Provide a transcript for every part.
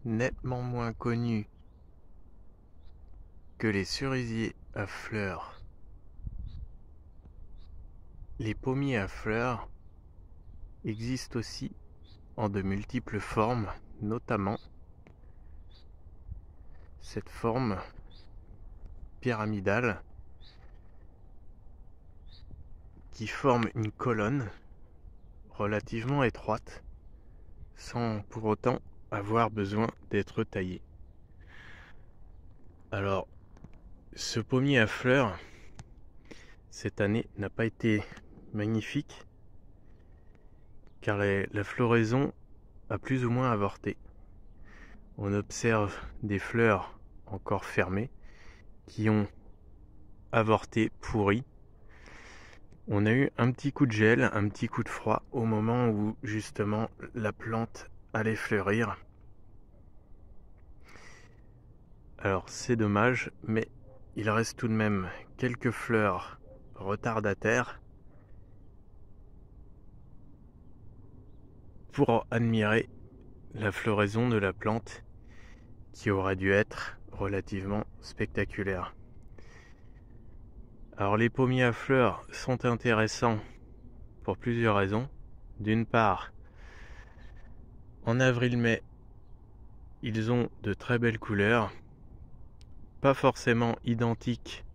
nettement moins connu que les cerisiers à fleurs, les pommiers à fleurs existent aussi en de multiples formes, notamment cette forme pyramidale qui forme une colonne relativement étroite sans pour autant avoir besoin d'être taillée. Alors, ce pommier à fleurs, cette année, n'a pas été magnifique car la floraison a plus ou moins avorté. On observe des fleurs encore fermées qui ont avorté, pourri. On a eu un petit coup de gel, un petit coup de froid au moment où justement la plante allait fleurir. Alors c'est dommage, mais il reste tout de même quelques fleurs retardataires pour admirer la floraison de la plante qui aurait dû être relativement spectaculaire. Alors les pommiers à fleurs sont intéressants pour plusieurs raisons. D'une part, en avril-mai, ils ont de très belles couleurs, pas forcément identiques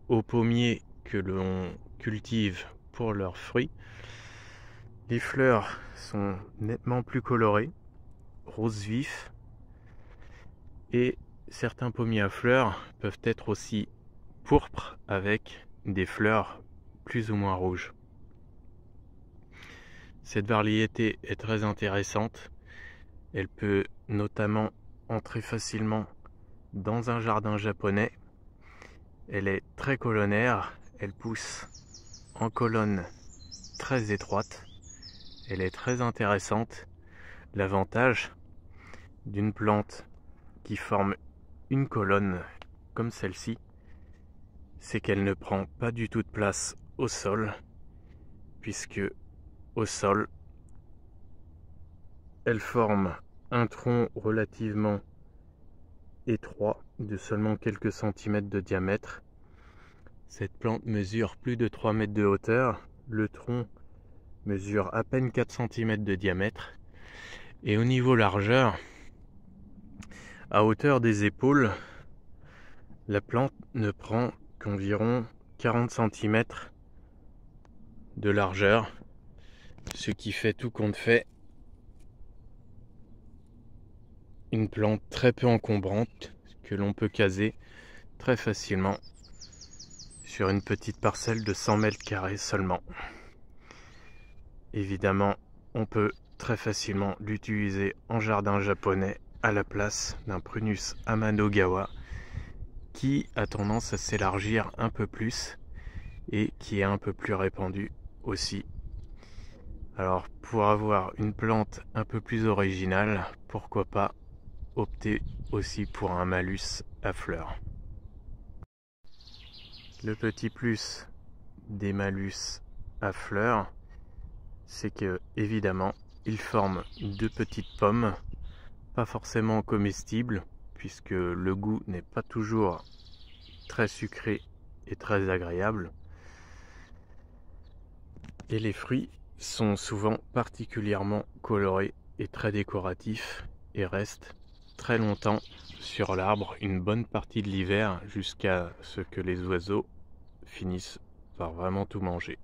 aux pommiers que l'on cultive pour leurs fruits. Les fleurs sont nettement plus colorées, rose vif, et certains pommiers à fleurs peuvent être aussi pourpres avec des fleurs plus ou moins rouges. Cette variété est très intéressante. Elle peut notamment entrer facilement dans un jardin japonais. Elle est très colonnaire, elle pousse en colonne très étroite. Elle est très intéressante. L'avantage d'une plante qui forme une colonne comme celle-ci, c'est qu'elle ne prend pas du tout de place au sol, puisque au sol, elle forme un tronc relativement étroit de seulement quelques centimètres de diamètre. Cette plante mesure plus de 3 mètres de hauteur. Le tronc mesure à peine 4 cm de diamètre. Et au niveau largeur, à hauteur des épaules, la plante ne prend qu'environ 40 cm de largeur, ce qui fait tout compte fait une plante très peu encombrante que l'on peut caser très facilement sur une petite parcelle de 100 mètres carrés seulement. Évidemment, on peut très facilement l'utiliser en jardin japonais à la place d'un Prunus Amanogawa qui a tendance à s'élargir un peu plus et qui est un peu plus répandu aussi. Alors pour avoir une plante un peu plus originale, pourquoi pas opter aussi pour un malus à fleurs. Le petit plus des malus à fleurs, c'est que évidemment ils forment de petites pommes, pas forcément comestibles, puisque le goût n'est pas toujours très sucré et très agréable. Et les fruits sont souvent particulièrement colorés et très décoratifs et restent très longtemps sur l'arbre, une bonne partie de l'hiver, jusqu'à ce que les oiseaux finissent par vraiment tout manger.